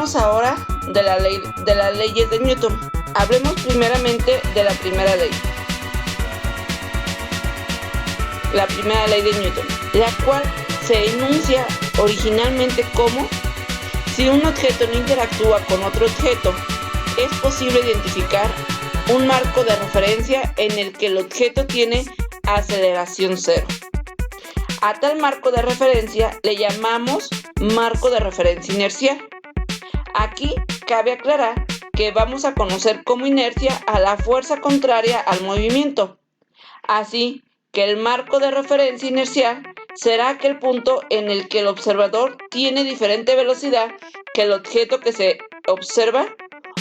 Hablemos ahora de las leyes de Newton. Hablemos primeramente de la primera ley. La primera ley de Newton, la cual se enuncia originalmente como: si un objeto no interactúa con otro objeto, es posible identificar un marco de referencia en el que el objeto tiene aceleración cero. A tal marco de referencia le llamamos marco de referencia inercial. Aquí cabe aclarar que vamos a conocer como inercia a la fuerza contraria al movimiento. Así que el marco de referencia inercial será aquel punto en el que el observador tiene diferente velocidad que el objeto que se observa,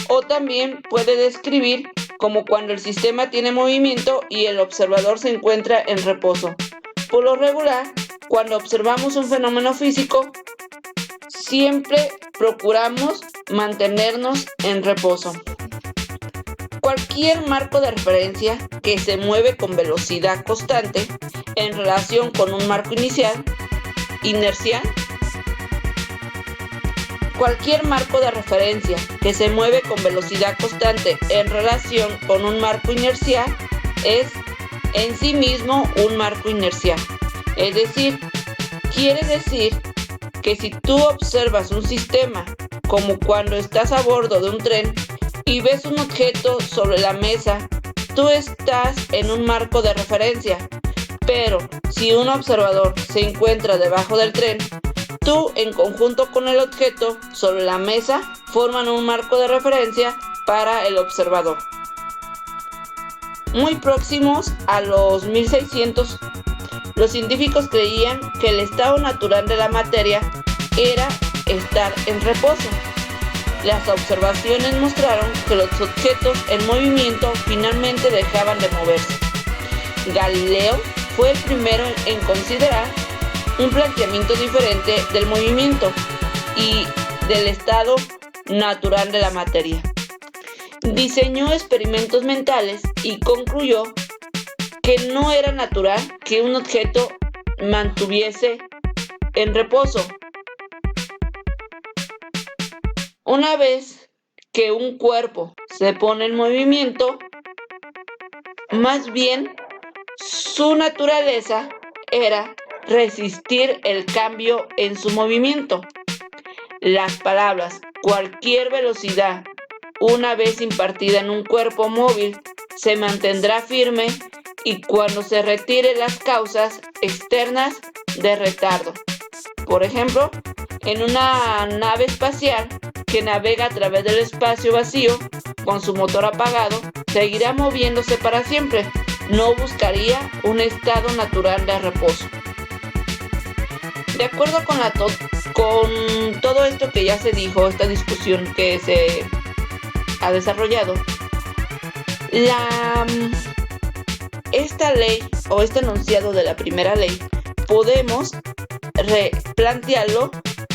o también puede describir como cuando el sistema tiene movimiento y el observador se encuentra en reposo. Por lo regular, cuando observamos un fenómeno físico, siempre procuramos mantenernos en reposo. Cualquier marco de referencia que se mueve con velocidad constante en relación con un marco inercial. Cualquier marco de referencia que se mueve con velocidad constante en relación con un marco inercial es en sí mismo un marco inercial. Es decir, quiere decir que si tú observas un sistema como cuando estás a bordo de un tren y ves un objeto sobre la mesa, tú estás en un marco de referencia. Pero si un observador se encuentra debajo del tren, tú en conjunto con el objeto sobre la mesa forman un marco de referencia para el observador. Muy próximos a los 1600, los científicos creían que el estado natural de la materia era estar en reposo. Las observaciones mostraron que los objetos en movimiento finalmente dejaban de moverse. Galileo fue el primero en considerar un planteamiento diferente del movimiento y del estado natural de la materia. Diseñó experimentos mentales y concluyó que no era natural que un objeto mantuviese en reposo. Una vez que un cuerpo se pone en movimiento, más bien su naturaleza era resistir el cambio en su movimiento. Las palabras cualquier velocidad, una vez impartida en un cuerpo móvil, se mantendrá firme y cuando se retire las causas externas de retardo. Por ejemplo, en una nave espacial que navega a través del espacio vacío con su motor apagado, seguirá moviéndose para siempre. No buscaría un estado natural de reposo. De acuerdo con todo esto que ya se dijo, esta discusión que se ha desarrollado, esta ley o este enunciado de la primera ley podemos replantearlo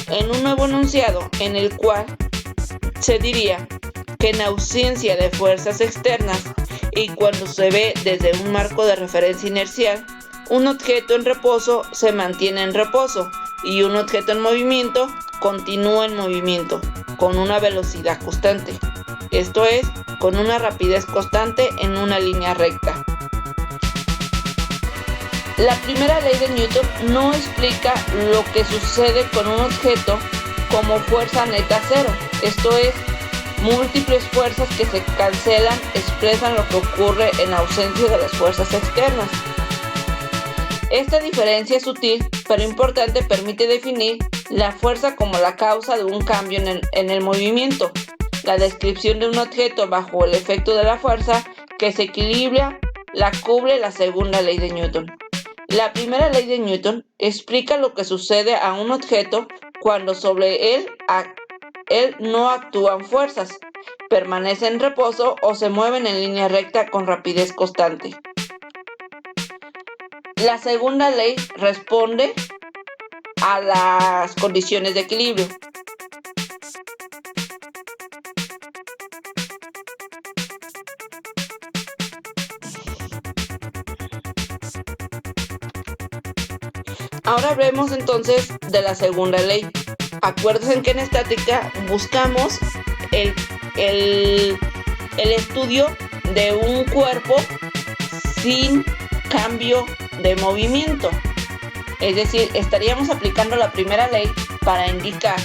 en un nuevo enunciado en el cual se diría que en ausencia de fuerzas externas y cuando se ve desde un marco de referencia inercial, un objeto en reposo se mantiene en reposo y un objeto en movimiento continúa en movimiento con una velocidad constante. Esto es, con una rapidez constante en una línea recta. La primera ley de Newton no explica lo que sucede con un objeto como fuerza neta cero. Esto es, múltiples fuerzas que se cancelan expresan lo que ocurre en ausencia de las fuerzas externas. Esta diferencia sutil pero importante permite definir la fuerza como la causa de un cambio en el movimiento. La descripción de un objeto bajo el efecto de la fuerza que se equilibra la cubre la segunda ley de Newton. La primera ley de Newton explica lo que sucede a un objeto cuando sobre él no actúan fuerzas, permanece en reposo o se mueven en línea recta con rapidez constante. La segunda ley responde a las condiciones de equilibrio. Ahora hablemos entonces de la segunda ley. Acuérdense que en estática buscamos el estudio de un cuerpo sin cambio de movimiento. Es decir, estaríamos aplicando la primera ley para indicar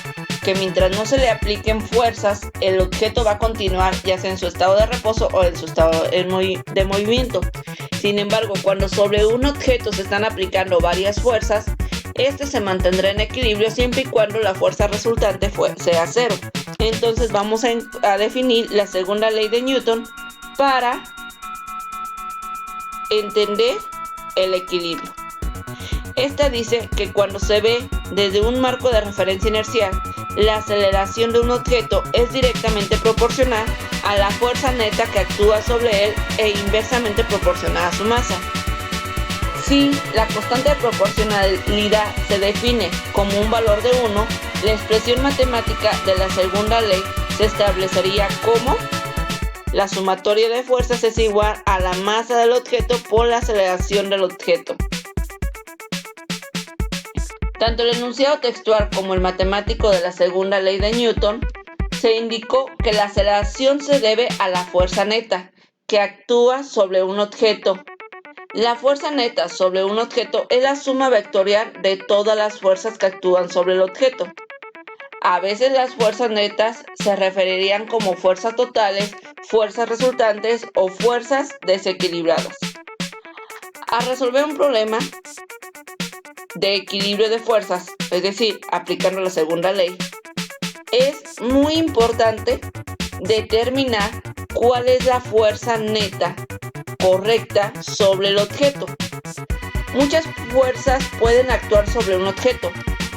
que mientras no se le apliquen fuerzas, el objeto va a continuar ya sea en su estado de reposo o en su estado de movimiento. Sin embargo, cuando sobre un objeto se están aplicando varias fuerzas, este se mantendrá en equilibrio siempre y cuando la fuerza resultante sea cero. Entonces vamos a definir la segunda ley de Newton para entender el equilibrio. Esta dice que cuando se ve desde un marco de referencia inercial, la aceleración de un objeto es directamente proporcional a la fuerza neta que actúa sobre él e inversamente proporcional a su masa. Si la constante de proporcionalidad se define como un valor de 1, la expresión matemática de la segunda ley se establecería como la sumatoria de fuerzas es igual a la masa del objeto por la aceleración del objeto. Tanto el enunciado textual como el matemático de la segunda ley de Newton se indicó que la aceleración se debe a la fuerza neta que actúa sobre un objeto. La fuerza neta sobre un objeto es la suma vectorial de todas las fuerzas que actúan sobre el objeto. A veces las fuerzas netas se referirían como fuerzas totales, fuerzas resultantes o fuerzas desequilibradas. Al resolver un problema de equilibrio de fuerzas, es decir, aplicando la segunda ley, es muy importante determinar cuál es la fuerza neta correcta sobre el objeto. Muchas fuerzas pueden actuar sobre un objeto,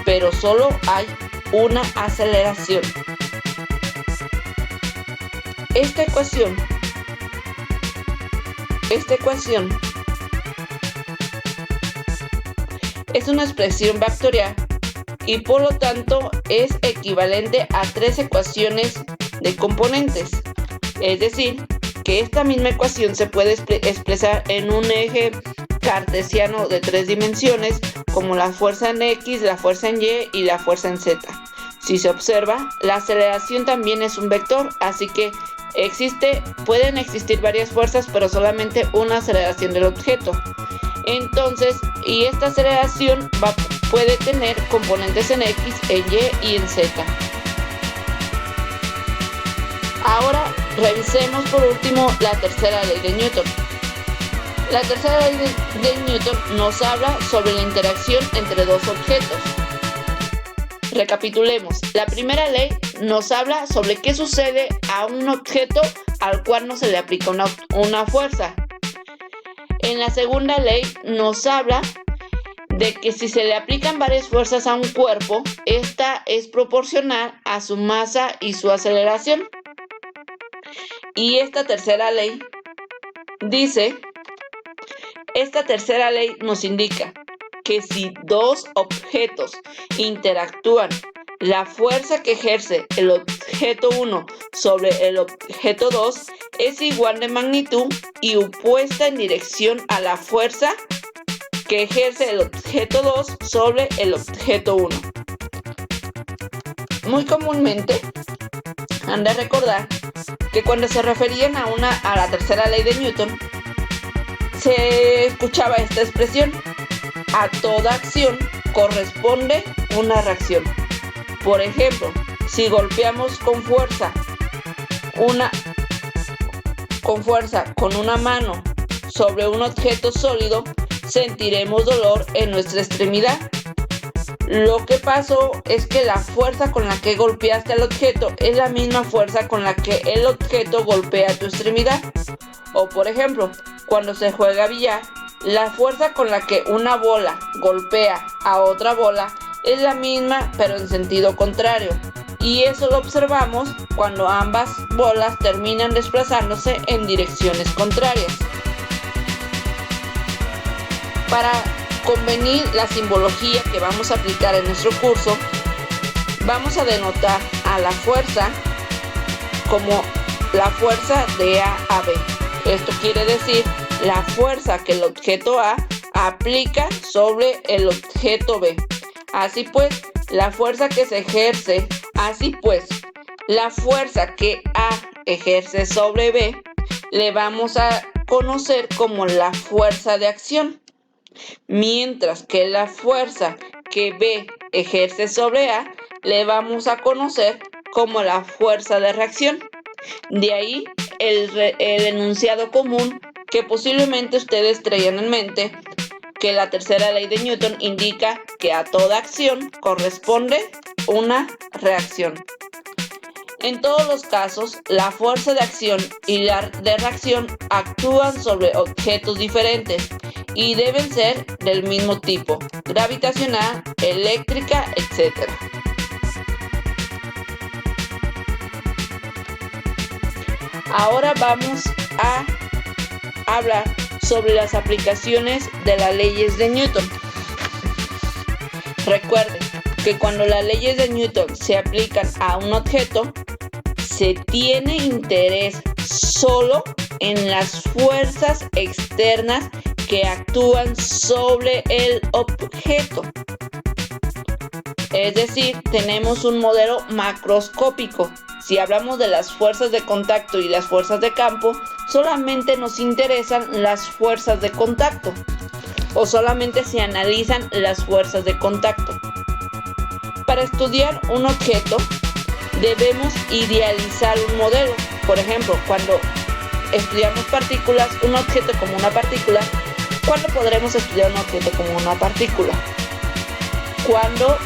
pero solo hay una aceleración. Esta ecuación es una expresión vectorial y por lo tanto es equivalente a 3 ecuaciones de componentes. Es decir, que esta misma ecuación se puede expresar en un eje cartesiano de 3 dimensiones como la fuerza en X, la fuerza en Y y la fuerza en Z. Si se observa, la aceleración también es un vector, así que pueden existir varias fuerzas pero solamente una aceleración del objeto. Entonces, y esta aceleración puede tener componentes en X, en Y y en Z. Ahora revisemos por último la tercera ley de Newton. La tercera ley de Newton nos habla sobre la interacción entre dos objetos. Recapitulemos. La primera ley nos habla sobre qué sucede a un objeto al cual no se le aplica una fuerza. En la segunda ley nos habla de que si se le aplican varias fuerzas a un cuerpo, esta es proporcional a su masa y su aceleración. Y esta tercera ley nos indica que si dos objetos interactúan, la fuerza que ejerce el objeto 1 sobre el objeto 2 es igual de magnitud y opuesta en dirección a la fuerza que ejerce el objeto 2 sobre el objeto 1. Muy comúnmente han de recordar que cuando se referían a la tercera ley de Newton, se escuchaba esta expresión: a toda acción corresponde una reacción. Por ejemplo, si golpeamos con fuerza con una mano sobre un objeto sólido, sentiremos dolor en nuestra extremidad. Lo que pasó es que la fuerza con la que golpeaste al objeto es la misma fuerza con la que el objeto golpea tu extremidad. O por ejemplo, cuando se juega billar, la fuerza con la que una bola golpea a otra bola es la misma pero en sentido contrario. Y eso lo observamos cuando ambas bolas terminan desplazándose en direcciones contrarias. Para convenir la simbología que vamos a aplicar en nuestro curso, vamos a denotar a la fuerza como la fuerza de A a B. Esto quiere decir la fuerza que el objeto A aplica sobre el objeto B. Así pues, la fuerza que se ejerce. Así pues, la fuerza que A ejerce sobre B le vamos a conocer como la fuerza de acción, mientras que la fuerza que B ejerce sobre A le vamos a conocer como la fuerza de reacción. De ahí el enunciado común que posiblemente ustedes traían en mente, que la tercera ley de Newton indica que a toda acción corresponde una reacción. En todos los casos, la fuerza de acción y la de reacción actúan sobre objetos diferentes y deben ser del mismo tipo, gravitacional, eléctrica, etc. Ahora vamos a hablar sobre las aplicaciones de las leyes de Newton. Recuerden que cuando las leyes de Newton se aplican a un objeto, se tiene interés solo en las fuerzas externas que actúan sobre el objeto. Es decir, tenemos un modelo macroscópico. Si hablamos de las fuerzas de contacto y las fuerzas de campo, solamente nos interesan las fuerzas de contacto, o solamente se analizan las fuerzas de contacto. Para estudiar un objeto, debemos idealizar un modelo. Por ejemplo, cuando estudiamos partículas, un objeto como una partícula, ¿cuándo podremos estudiar un objeto como una partícula? Cuando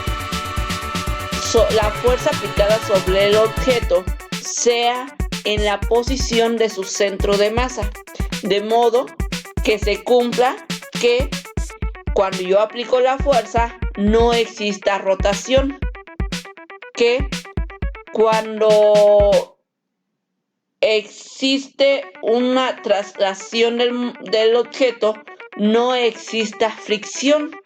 la fuerza aplicada sobre el objeto sea en la posición de su centro de masa, de modo que se cumpla que cuando yo aplico la fuerza no exista rotación, que cuando existe una traslación del objeto no exista fricción.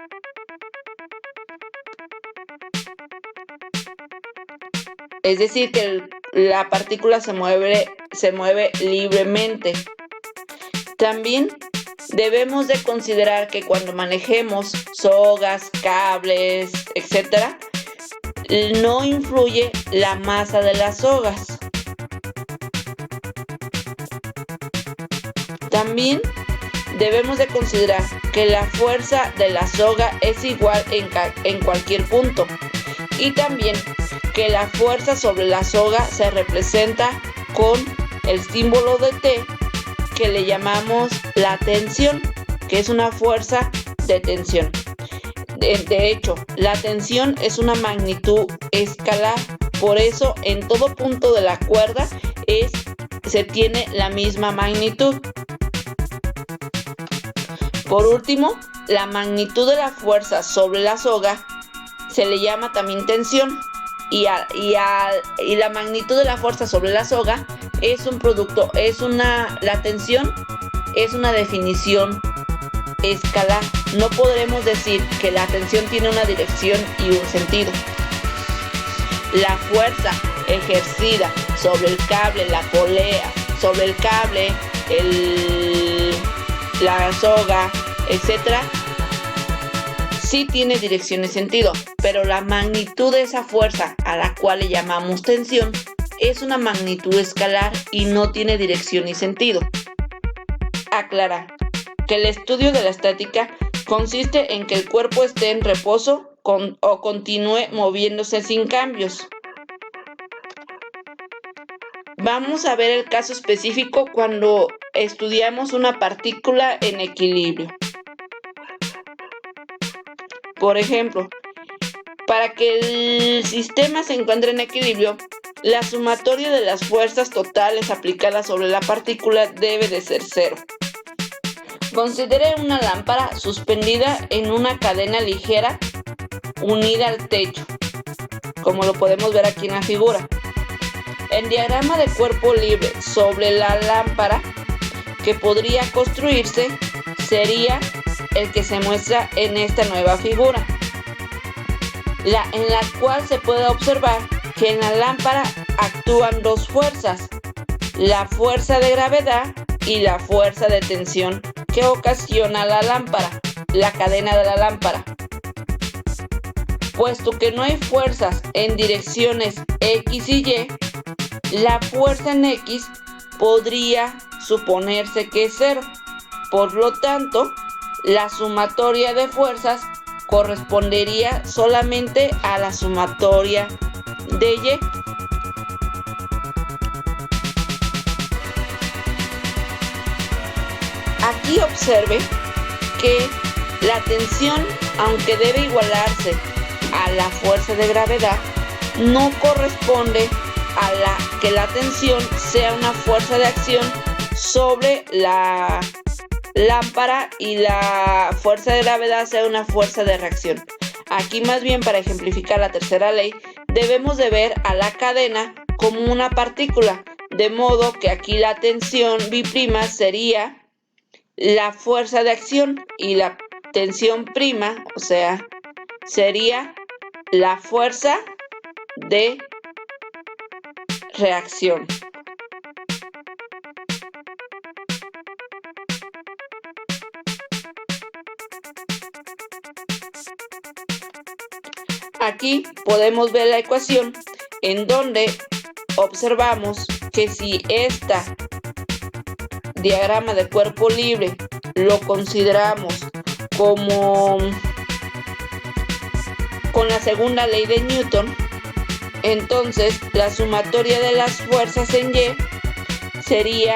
Es decir, que la partícula se mueve libremente. También debemos de considerar que cuando manejemos sogas, cables, etc., no influye la masa de las sogas. También debemos de considerar que la fuerza de la soga es igual en cualquier punto, y también que la fuerza sobre la soga se representa con el símbolo de T, que le llamamos la tensión, que es una fuerza de tensión. De hecho, la tensión es una magnitud escalar, por eso en todo punto de la cuerda se tiene la misma magnitud. Por último, la magnitud de la fuerza sobre la soga se le llama también tensión, y la magnitud de la fuerza sobre la soga es un producto, la tensión es una definición escalar. No podremos decir que la tensión tiene una dirección y un sentido. La fuerza ejercida sobre el cable, la polea, sobre el cable, la soga, etc., sí tiene dirección y sentido, pero la magnitud de esa fuerza, a la cual le llamamos tensión, es una magnitud escalar y no tiene dirección y sentido. Aclarar que el estudio de la estática consiste en que el cuerpo esté en reposo o continúe moviéndose sin cambios. Vamos a ver el caso específico cuando estudiamos una partícula en equilibrio. Por ejemplo, para que el sistema se encuentre en equilibrio, la sumatoria de las fuerzas totales aplicadas sobre la partícula debe de ser 0. Considere una lámpara suspendida en una cadena ligera unida al techo, como lo podemos ver aquí en la figura. El diagrama de cuerpo libre sobre la lámpara que podría construirse sería el que se muestra en esta nueva figura, en la cual se puede observar que en la lámpara actúan dos fuerzas, la fuerza de gravedad y la fuerza de tensión que ocasiona la lámpara, la cadena de la lámpara. Puesto que no hay fuerzas en direcciones X y Y, la fuerza en X podría suponerse que es 0. Por lo tanto, la sumatoria de fuerzas correspondería solamente a la sumatoria de Y. Aquí observe que la tensión, aunque debe igualarse a la fuerza de gravedad, no corresponde a que la tensión sea una fuerza de acción sobre la lámpara y la fuerza de gravedad sea una fuerza de reacción. Aquí más bien, para ejemplificar la tercera ley, debemos de ver a la cadena como una partícula, de modo que aquí la tensión B' sería la fuerza de acción y la tensión prima, o sea, sería la fuerza de reacción. Aquí podemos ver la ecuación en donde observamos que si este diagrama de cuerpo libre lo consideramos como con la segunda ley de Newton, entonces la sumatoria de las fuerzas en Y sería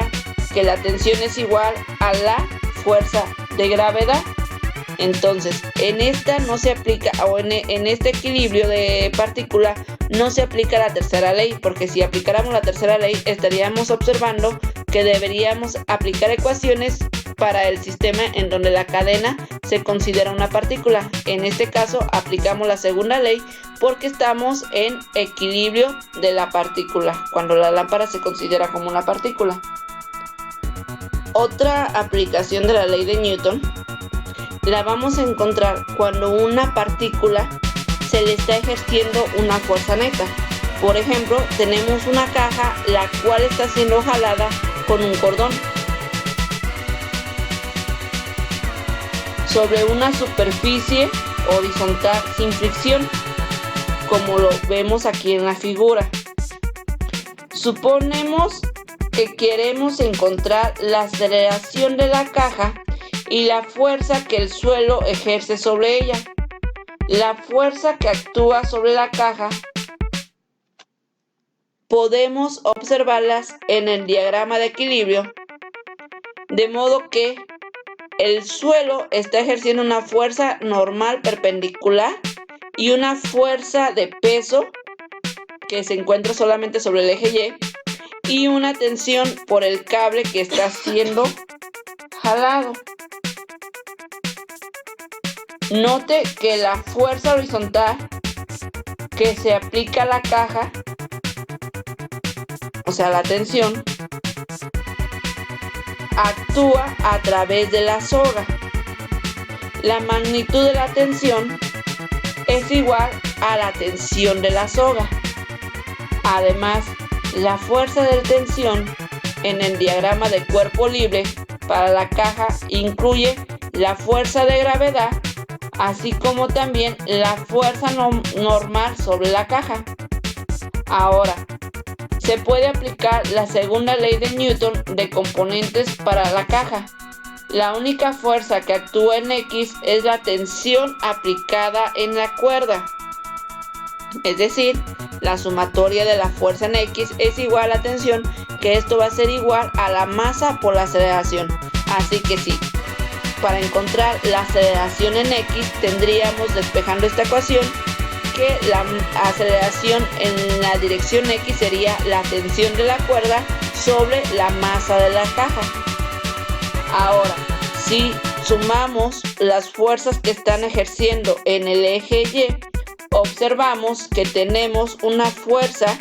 que la tensión es igual a la fuerza de gravedad. Entonces, en esta no se aplica, o en este equilibrio de partícula no se aplica la tercera ley, porque si aplicáramos la tercera ley estaríamos observando que deberíamos aplicar ecuaciones para el sistema en donde la cadena se considera una partícula. En este caso aplicamos la segunda ley porque estamos en equilibrio de la partícula, cuando la lámpara se considera como una partícula. Otra aplicación de la ley de Newton la vamos a encontrar cuando una partícula se le está ejerciendo una fuerza neta. Por ejemplo, tenemos una caja la cual está siendo jalada con un cordón sobre una superficie horizontal sin fricción, como lo vemos aquí en la figura. Suponemos que queremos encontrar la aceleración de la caja y la fuerza que el suelo ejerce sobre ella. La fuerza que actúa sobre la caja podemos observarlas en el diagrama de equilibrio, de modo que el suelo está ejerciendo una fuerza normal perpendicular y una fuerza de peso que se encuentra solamente sobre el eje Y, y una tensión por el cable que está siendo jalado. Note que la fuerza horizontal que se aplica a la caja, o sea, la tensión, actúa a través de la soga. La magnitud de la tensión es igual a la tensión de la soga. Además, la fuerza de tensión en el diagrama de cuerpo libre para la caja incluye la fuerza de gravedad, así como también la fuerza normal sobre la caja. Ahora, se puede aplicar la segunda ley de Newton de componentes para la caja. La única fuerza que actúa en X es la tensión aplicada en la cuerda. Es decir, la sumatoria de la fuerza en X es igual a la tensión, que esto va a ser igual a la masa por la aceleración. Así que sí, para encontrar la aceleración en X tendríamos, despejando esta ecuación, que la aceleración en la dirección X sería la tensión de la cuerda sobre la masa de la caja. Ahora, si sumamos las fuerzas que están ejerciendo en el eje Y, observamos que tenemos una fuerza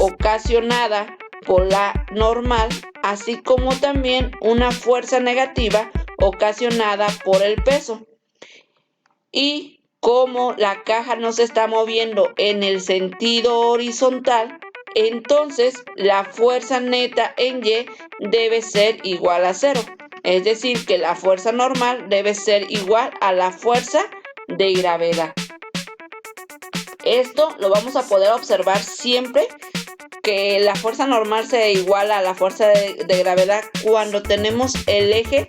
ocasionada por la normal, así como también una fuerza negativa ocasionada por el peso. Y como la caja no se está moviendo en el sentido horizontal, entonces la fuerza neta en Y debe ser igual a 0. Es decir, que la fuerza normal debe ser igual a la fuerza de gravedad. Esto lo vamos a poder observar siempre que la fuerza normal sea igual a la fuerza de gravedad cuando tenemos el eje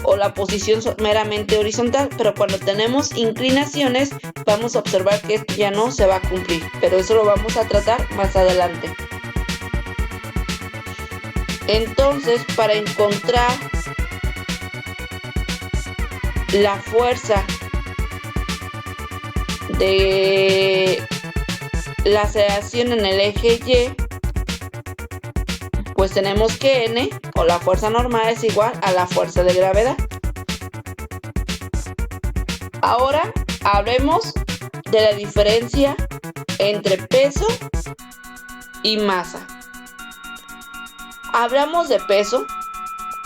o la posición meramente horizontal, pero cuando tenemos inclinaciones vamos a observar que esto ya no se va a cumplir, pero eso lo vamos a tratar más adelante. Entonces, para encontrar la fuerza de la aceleración en el eje Y, pues tenemos que N, o la fuerza normal, es igual a la fuerza de gravedad. Ahora hablemos de la diferencia entre peso y masa. Hablamos de peso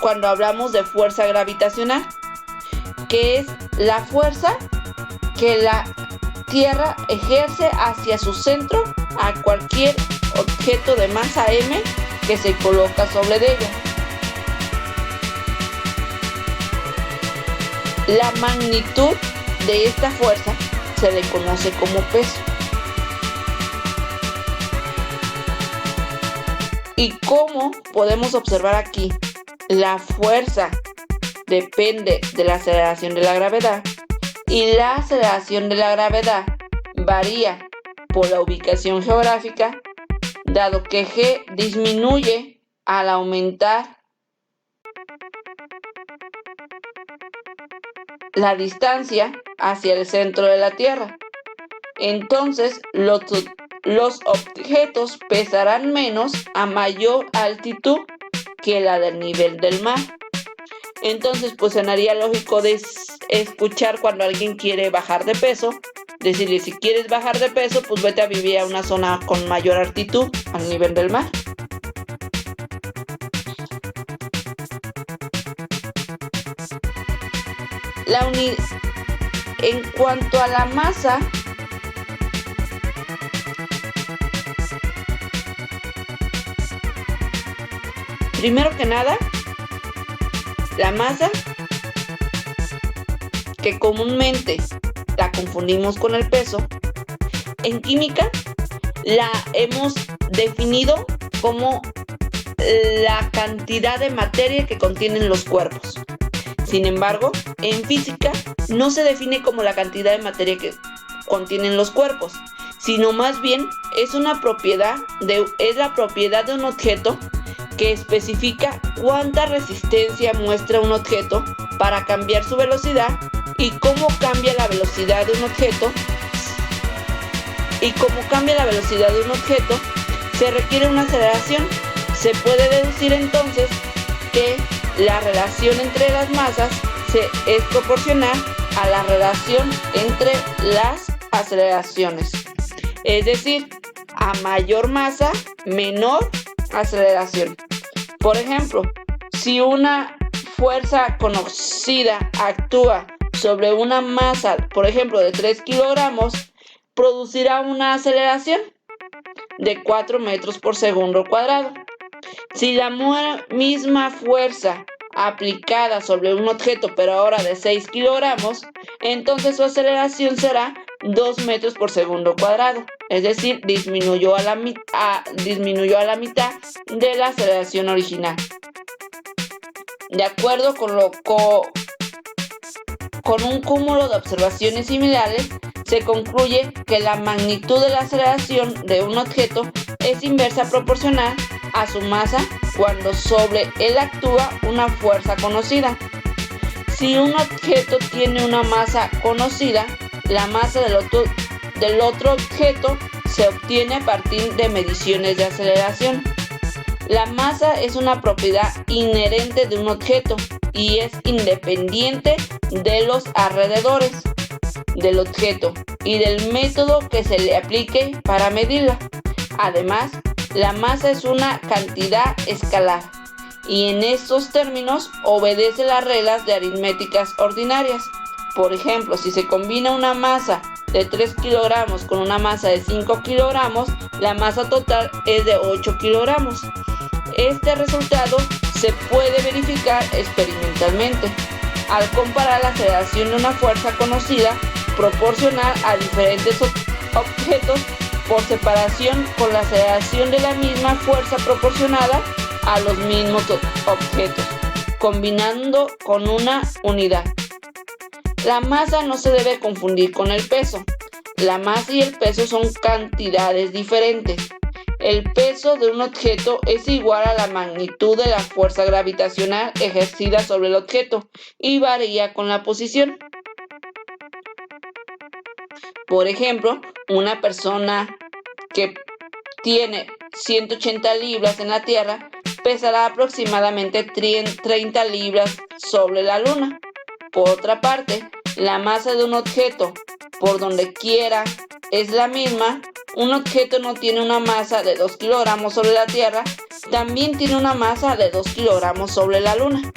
cuando hablamos de fuerza gravitacional, que es la fuerza que la Tierra ejerce hacia su centro a cualquier objeto de masa m que se coloca sobre ella. La magnitud de esta fuerza se le conoce como peso. Y como podemos observar aquí, la fuerza depende de la aceleración de la gravedad y la aceleración de la gravedad varía por la ubicación geográfica, dado que G disminuye al aumentar la distancia hacia el centro de la Tierra. Entonces, los objetos pesarán menos a mayor altitud que la del nivel del mar. Entonces, pues sonaría lógico de escuchar cuando alguien quiere bajar de peso, decirle: si quieres bajar de peso, pues vete a vivir a una zona con mayor altitud al nivel del mar. En cuanto a la masa, primero que nada, la masa, que comúnmente la confundimos con el peso, en química la hemos definido como la cantidad de materia que contienen los cuerpos. Sin embargo, en física no se define como la cantidad de materia que contienen los cuerpos, sino más bien es la propiedad de un objeto que especifica cuánta resistencia muestra un objeto para cambiar su velocidad y cómo cambia la velocidad de un objeto. Se requiere una aceleración. Se puede deducir entonces que la relación entre las masas es proporcional a la relación entre las aceleraciones. Es decir, a mayor masa, menor aceleración. Por ejemplo, si una fuerza conocida actúa sobre una masa, por ejemplo, de 3 kilogramos, producirá una aceleración de 4 metros por segundo cuadrado. Si la misma fuerza aplicada sobre un objeto, pero ahora de 6 kilogramos, entonces su aceleración será 2 metros por segundo cuadrado. Es decir, disminuyó a la mitad de la aceleración original. De acuerdo con un cúmulo de observaciones similares, se concluye que la magnitud de la aceleración de un objeto es inversa proporcional a su masa cuando sobre él actúa una fuerza conocida. Si un objeto tiene una masa conocida, la masa del otro objeto se obtiene a partir de mediciones de aceleración. La masa es una propiedad inherente de un objeto y es independiente de los alrededores del objeto y del método que se le aplique para medirla. Además, la masa es una cantidad escalar y en estos términos obedece las reglas de aritméticas ordinarias. Por ejemplo, si se combina una masa de 3 kilogramos con una masa de 5 kilogramos, la masa total es de 8 kilogramos. Este resultado se puede verificar experimentalmente al comparar la aceleración de una fuerza conocida proporcional a diferentes objetos por separación con la aceleración de la misma fuerza proporcionada a los mismos objetos, combinando con una unidad. La masa no se debe confundir con el peso. La masa y el peso son cantidades diferentes. El peso de un objeto es igual a la magnitud de la fuerza gravitacional ejercida sobre el objeto y varía con la posición. Por ejemplo, una persona que tiene 180 libras en la Tierra pesará aproximadamente 30 libras sobre la Luna. Por otra parte, la masa de un objeto, por donde quiera, es la misma. Un objeto no tiene una masa de 2 kilogramos sobre la Tierra, también tiene una masa de 2 kilogramos sobre la Luna.